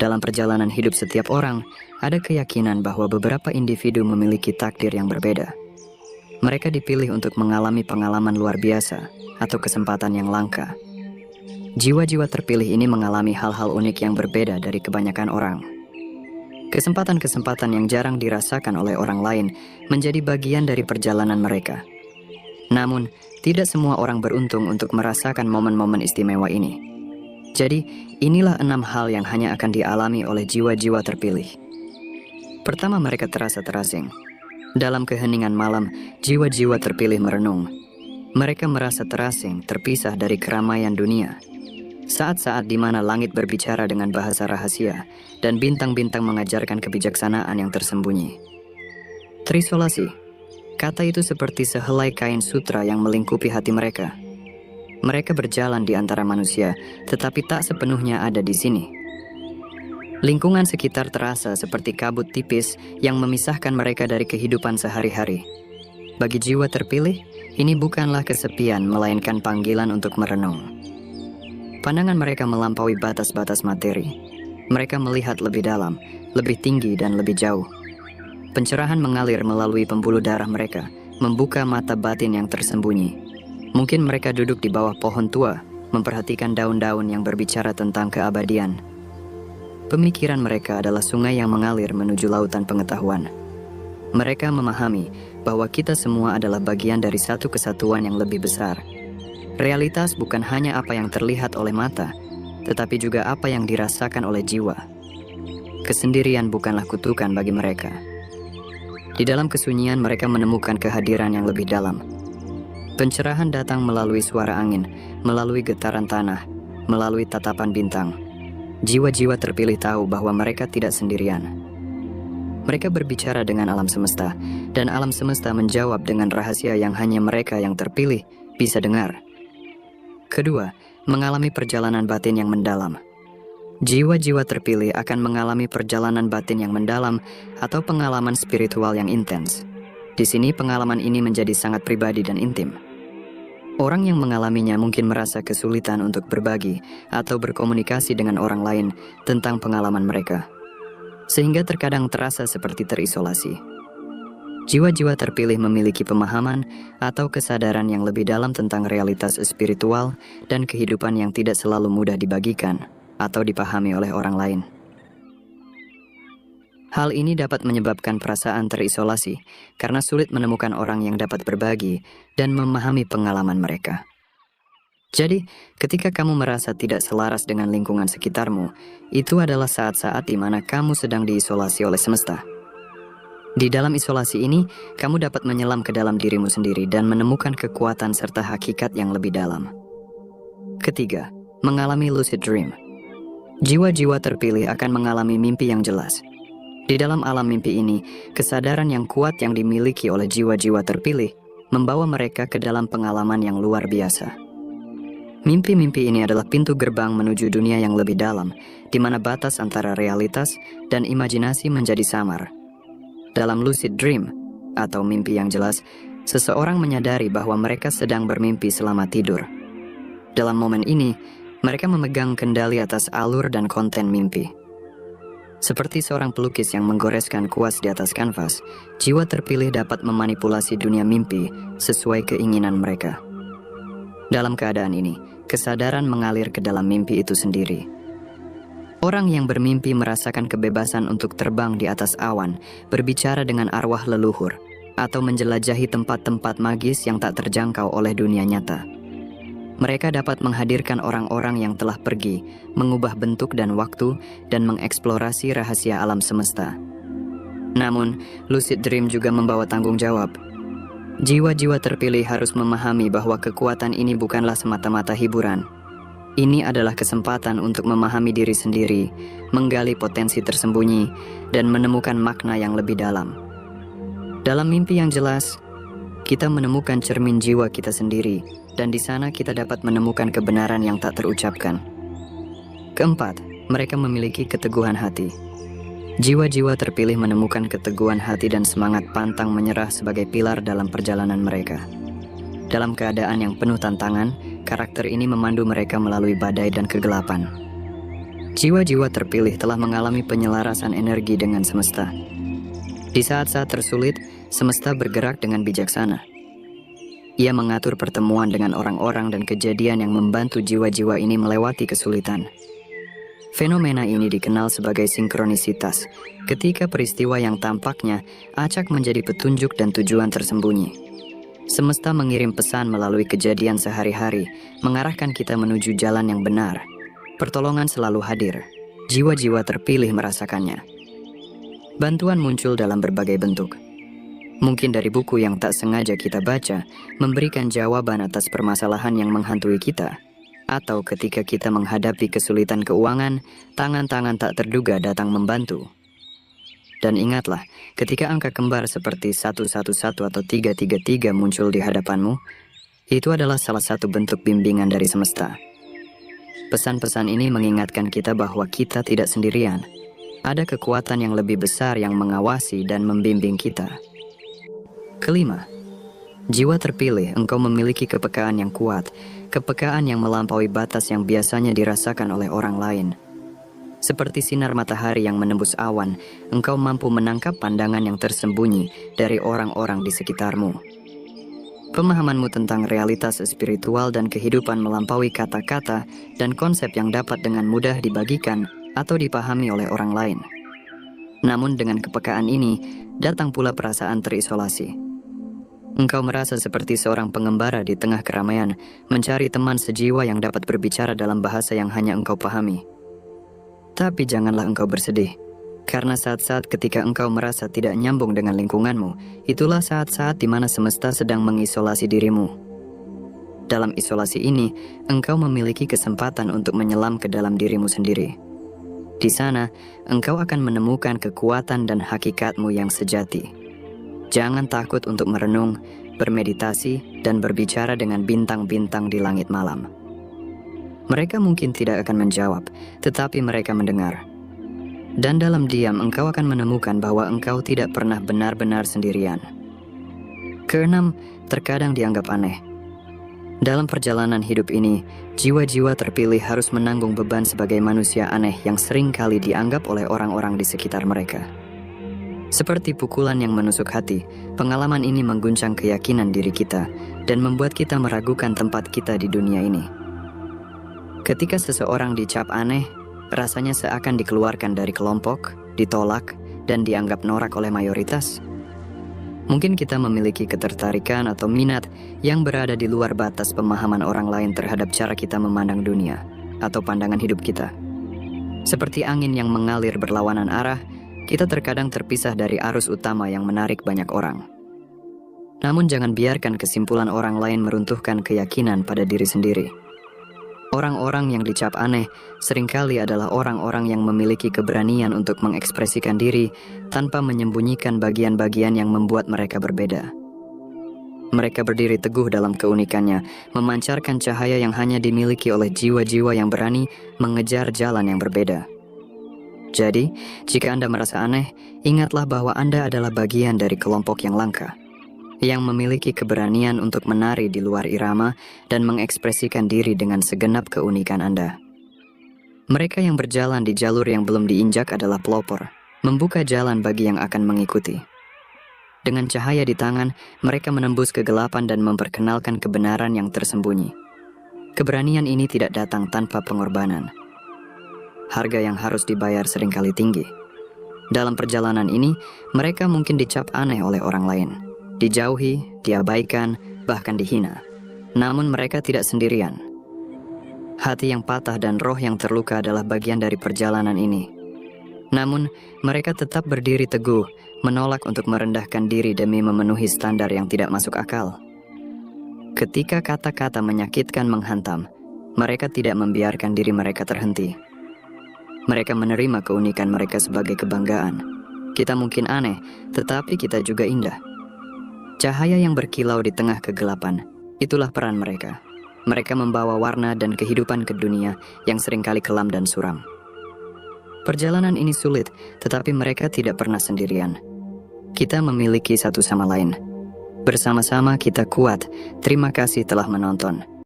Dalam perjalanan hidup setiap orang, ada keyakinan bahwa beberapa individu memiliki takdir yang berbeda. Mereka dipilih untuk mengalami pengalaman luar biasa atau kesempatan yang langka. Jiwa-jiwa terpilih ini mengalami hal-hal unik yang berbeda dari kebanyakan orang. Kesempatan-kesempatan yang jarang dirasakan oleh orang lain menjadi bagian dari perjalanan mereka. Namun, tidak semua orang beruntung untuk merasakan momen-momen istimewa ini. Jadi, inilah 6 hal yang hanya akan dialami oleh jiwa-jiwa terpilih. Pertama, mereka terasa terasing. Dalam keheningan malam, jiwa-jiwa terpilih merenung. Mereka merasa terasing, terpisah dari keramaian dunia. Saat-saat di mana langit berbicara dengan bahasa rahasia dan bintang-bintang mengajarkan kebijaksanaan yang tersembunyi. Terisolasi. Kata itu seperti sehelai kain sutra yang melingkupi hati mereka. Mereka berjalan di antara manusia, tetapi tak sepenuhnya ada di sini. Lingkungan sekitar terasa seperti kabut tipis yang memisahkan mereka dari kehidupan sehari-hari. Bagi jiwa terpilih, ini bukanlah kesepian, melainkan panggilan untuk merenung. Pandangan mereka melampaui batas-batas materi. Mereka melihat lebih dalam, lebih tinggi, dan lebih jauh. Pencerahan mengalir melalui pembuluh darah mereka, membuka mata batin yang tersembunyi. Mungkin mereka duduk di bawah pohon tua, memperhatikan daun-daun yang berbicara tentang keabadian. Pemikiran mereka adalah sungai yang mengalir menuju lautan pengetahuan. Mereka memahami bahwa kita semua adalah bagian dari satu kesatuan yang lebih besar. Realitas bukan hanya apa yang terlihat oleh mata, tetapi juga apa yang dirasakan oleh jiwa. Kesendirian bukanlah kutukan bagi mereka. Di dalam kesunyian mereka menemukan kehadiran yang lebih dalam. Pencerahan datang melalui suara angin, melalui getaran tanah, melalui tatapan bintang. Jiwa-jiwa terpilih tahu bahwa mereka tidak sendirian. Mereka berbicara dengan alam semesta, dan alam semesta menjawab dengan rahasia yang hanya mereka yang terpilih bisa dengar. Kedua, mengalami perjalanan batin yang mendalam. Jiwa-jiwa terpilih akan mengalami perjalanan batin yang mendalam atau pengalaman spiritual yang intens. Di sini pengalaman ini menjadi sangat pribadi dan intim. Orang yang mengalaminya mungkin merasa kesulitan untuk berbagi atau berkomunikasi dengan orang lain tentang pengalaman mereka, sehingga terkadang terasa seperti terisolasi. Jiwa-jiwa terpilih memiliki pemahaman atau kesadaran yang lebih dalam tentang realitas spiritual dan kehidupan yang tidak selalu mudah dibagikan atau dipahami oleh orang lain. Hal ini dapat menyebabkan perasaan terisolasi karena sulit menemukan orang yang dapat berbagi dan memahami pengalaman mereka. Jadi, ketika kamu merasa tidak selaras dengan lingkungan sekitarmu, itu adalah saat-saat di mana kamu sedang diisolasi oleh semesta. Di dalam isolasi ini, kamu dapat menyelam ke dalam dirimu sendiri dan menemukan kekuatan serta hakikat yang lebih dalam. Ketiga, mengalami lucid dream. Jiwa-jiwa terpilih akan mengalami mimpi yang jelas. Di dalam alam mimpi ini, kesadaran yang kuat yang dimiliki oleh jiwa-jiwa terpilih membawa mereka ke dalam pengalaman yang luar biasa. Mimpi-mimpi ini adalah pintu gerbang menuju dunia yang lebih dalam, di mana batas antara realitas dan imajinasi menjadi samar. Dalam lucid dream, atau mimpi yang jelas, seseorang menyadari bahwa mereka sedang bermimpi selama tidur. Dalam momen ini, mereka memegang kendali atas alur dan konten mimpi. Seperti seorang pelukis yang menggoreskan kuas di atas kanvas, jiwa terpilih dapat memanipulasi dunia mimpi sesuai keinginan mereka. Dalam keadaan ini, kesadaran mengalir ke dalam mimpi itu sendiri. Orang yang bermimpi merasakan kebebasan untuk terbang di atas awan, berbicara dengan arwah leluhur, atau menjelajahi tempat-tempat magis yang tak terjangkau oleh dunia nyata. Mereka dapat menghadirkan orang-orang yang telah pergi, mengubah bentuk dan waktu, dan mengeksplorasi rahasia alam semesta. Namun, lucid dream juga membawa tanggung jawab. Jiwa-jiwa terpilih harus memahami bahwa kekuatan ini bukanlah semata-mata hiburan. Ini adalah kesempatan untuk memahami diri sendiri, menggali potensi tersembunyi, dan menemukan makna yang lebih dalam. Dalam mimpi yang jelas, kita menemukan cermin jiwa kita sendiri, dan di sana kita dapat menemukan kebenaran yang tak terucapkan. Keempat, mereka memiliki keteguhan hati. Jiwa-jiwa terpilih menemukan keteguhan hati dan semangat pantang menyerah sebagai pilar dalam perjalanan mereka. Dalam keadaan yang penuh tantangan, karakter ini memandu mereka melalui badai dan kegelapan. Jiwa-jiwa terpilih telah mengalami penyelarasan energi dengan semesta. Di saat-saat tersulit, semesta bergerak dengan bijaksana. Ia mengatur pertemuan dengan orang-orang dan kejadian yang membantu jiwa-jiwa ini melewati kesulitan. Fenomena ini dikenal sebagai sinkronisitas, ketika peristiwa yang tampaknya acak menjadi petunjuk dan tujuan tersembunyi. Semesta mengirim pesan melalui kejadian sehari-hari, mengarahkan kita menuju jalan yang benar. Pertolongan selalu hadir, jiwa-jiwa terpilih merasakannya. Bantuan muncul dalam berbagai bentuk. Mungkin dari buku yang tak sengaja kita baca, memberikan jawaban atas permasalahan yang menghantui kita. Atau ketika kita menghadapi kesulitan keuangan, tangan-tangan tak terduga datang membantu. Dan ingatlah, ketika angka kembar seperti 111 atau 333 muncul di hadapanmu, itu adalah salah satu bentuk bimbingan dari semesta. Pesan-pesan ini mengingatkan kita bahwa kita tidak sendirian. Ada kekuatan yang lebih besar yang mengawasi dan membimbing kita. Kelima, jiwa terpilih, engkau memiliki kepekaan yang kuat, kepekaan yang melampaui batas yang biasanya dirasakan oleh orang lain. Seperti sinar matahari yang menembus awan, engkau mampu menangkap pandangan yang tersembunyi dari orang-orang di sekitarmu. Pemahamanmu tentang realitas spiritual dan kehidupan melampaui kata-kata dan konsep yang dapat dengan mudah dibagikan atau dipahami oleh orang lain. Namun dengan kepekaan ini, datang pula perasaan terisolasi. Engkau merasa seperti seorang pengembara di tengah keramaian, mencari teman sejiwa yang dapat berbicara dalam bahasa yang hanya engkau pahami. Tapi janganlah engkau bersedih, karena saat-saat ketika engkau merasa tidak nyambung dengan lingkunganmu, itulah saat-saat di mana semesta sedang mengisolasi dirimu. Dalam isolasi ini, engkau memiliki kesempatan untuk menyelam ke dalam dirimu sendiri. Di sana, engkau akan menemukan kekuatan dan hakikatmu yang sejati. Jangan takut untuk merenung, bermeditasi, dan berbicara dengan bintang-bintang di langit malam. Mereka mungkin tidak akan menjawab, tetapi mereka mendengar. Dan dalam diam engkau akan menemukan bahwa engkau tidak pernah benar-benar sendirian. Keenam, terkadang dianggap aneh. Dalam perjalanan hidup ini, jiwa-jiwa terpilih harus menanggung beban sebagai manusia aneh yang sering kali dianggap oleh orang-orang di sekitar mereka. Seperti pukulan yang menusuk hati, pengalaman ini mengguncang keyakinan diri kita dan membuat kita meragukan tempat kita di dunia ini. Ketika seseorang dicap aneh, rasanya seakan dikeluarkan dari kelompok, ditolak, dan dianggap norak oleh mayoritas. Mungkin kita memiliki ketertarikan atau minat yang berada di luar batas pemahaman orang lain terhadap cara kita memandang dunia atau pandangan hidup kita. Seperti angin yang mengalir berlawanan arah, kita terkadang terpisah dari arus utama yang menarik banyak orang. Namun jangan biarkan kesimpulan orang lain meruntuhkan keyakinan pada diri sendiri. Orang-orang yang dicap aneh seringkali adalah orang-orang yang memiliki keberanian untuk mengekspresikan diri tanpa menyembunyikan bagian-bagian yang membuat mereka berbeda. Mereka berdiri teguh dalam keunikannya, memancarkan cahaya yang hanya dimiliki oleh jiwa-jiwa yang berani mengejar jalan yang berbeda. Jadi, jika Anda merasa aneh, ingatlah bahwa Anda adalah bagian dari kelompok yang langka, yang memiliki keberanian untuk menari di luar irama dan mengekspresikan diri dengan segenap keunikan Anda. Mereka yang berjalan di jalur yang belum diinjak adalah pelopor, membuka jalan bagi yang akan mengikuti. Dengan cahaya di tangan, mereka menembus kegelapan dan memperkenalkan kebenaran yang tersembunyi. Keberanian ini tidak datang tanpa pengorbanan. Harga yang harus dibayar seringkali tinggi. Dalam perjalanan ini, mereka mungkin dicap aneh oleh orang lain, dijauhi, diabaikan, bahkan dihina. Namun mereka tidak sendirian. Hati yang patah dan roh yang terluka adalah bagian dari perjalanan ini. Namun, mereka tetap berdiri teguh, menolak untuk merendahkan diri demi memenuhi standar yang tidak masuk akal. Ketika kata-kata menyakitkan menghantam, mereka tidak membiarkan diri mereka terhenti. Mereka menerima keunikan mereka sebagai kebanggaan. Kita mungkin aneh, tetapi kita juga indah. Cahaya yang berkilau di tengah kegelapan, itulah peran mereka. Mereka membawa warna dan kehidupan ke dunia yang seringkali kelam dan suram. Perjalanan ini sulit, tetapi mereka tidak pernah sendirian. Kita memiliki satu sama lain. Bersama-sama kita kuat. Terima kasih telah menonton.